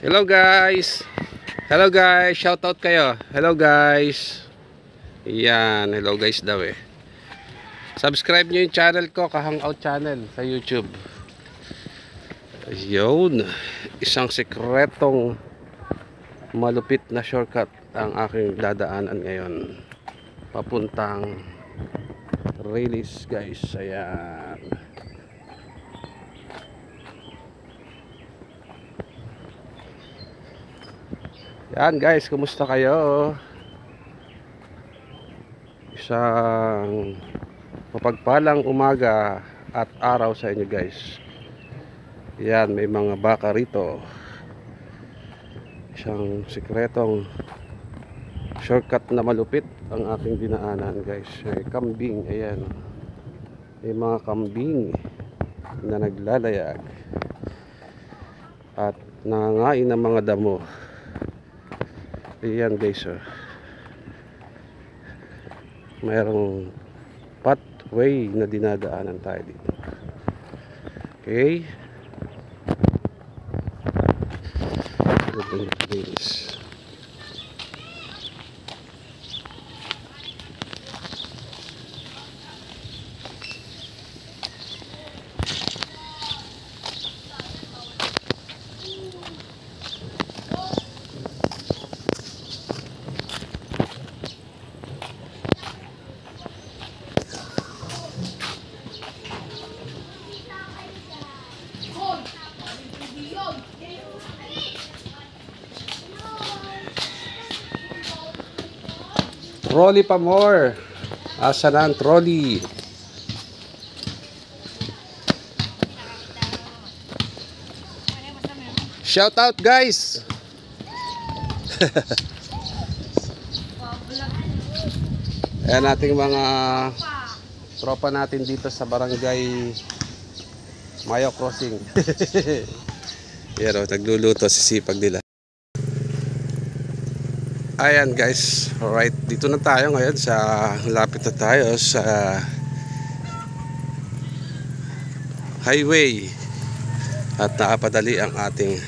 Hello guys. Hello guys, shout out kayo. Hello guys. Yan, hello guys daw eh. Subscribe nyo yung channel ko, Kahangout channel sa YouTube. Yun, isang sekretong malupit na shortcut ang aking dadaanan ngayon. Papuntang Release guys. Ayan. Yan guys, kumusta kayo? Isang mapagpalang umaga at araw sa inyo guys. Yan, may mga baka rito. Isang sikretong shortcut na malupit ang aking dinaanan guys. May kambing, ayan. May mga kambing na naglalayag at nangangain ng mga damo. Ayan guys, mayroong pathway na dinadaanan tayo dito. Okay, guys. Trolley pa more. Asa na ang trolley? Shout out guys. Ayan ating mga tropa natin dito sa barangay Mayo Crossing. Yan o, nagluluto, sisipag nila. Ayan guys, alright, dito na tayo ngayon sa, lapit na tayo sa highway at nakapadali ang ating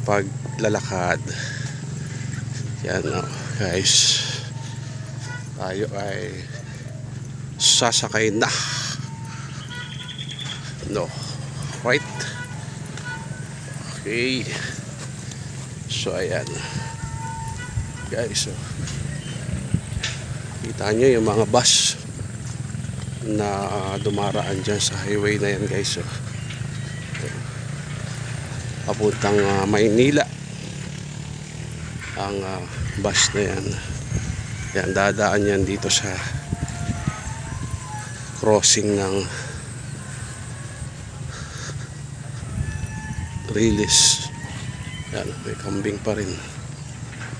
paglalakad. Yan o guys, tayo ay sasakay na. No, right? Okay, so ayan guys, so kita nyo yung mga bus na dumaraan dyan sa highway na yan guys, so papuntang Maynila ang bus na yan. Yan, dadaan yan dito sa crossing ng Release. Yan, may kambing pa rin.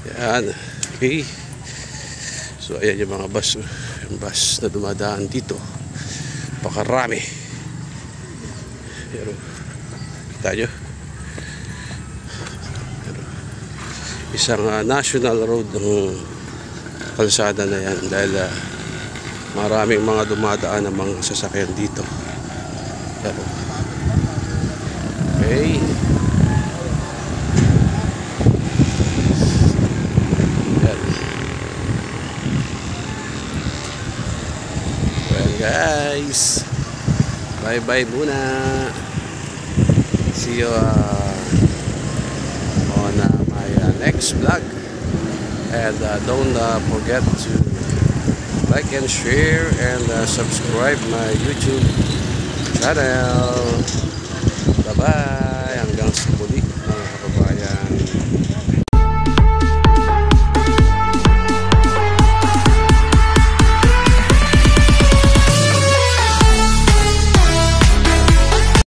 Yan, okay. So ayan yung mga bus, yung bus na dumadaan dito, pakarami. Pero kita nyo, isang national road ng kalsada na yan dahil maraming mga dumadaan ng mga sasakyan dito. Pero okay. Guys, bye bye muna. See you on my next vlog, and don't forget to like and share and subscribe my YouTube channel. Bye bye, hanggang sa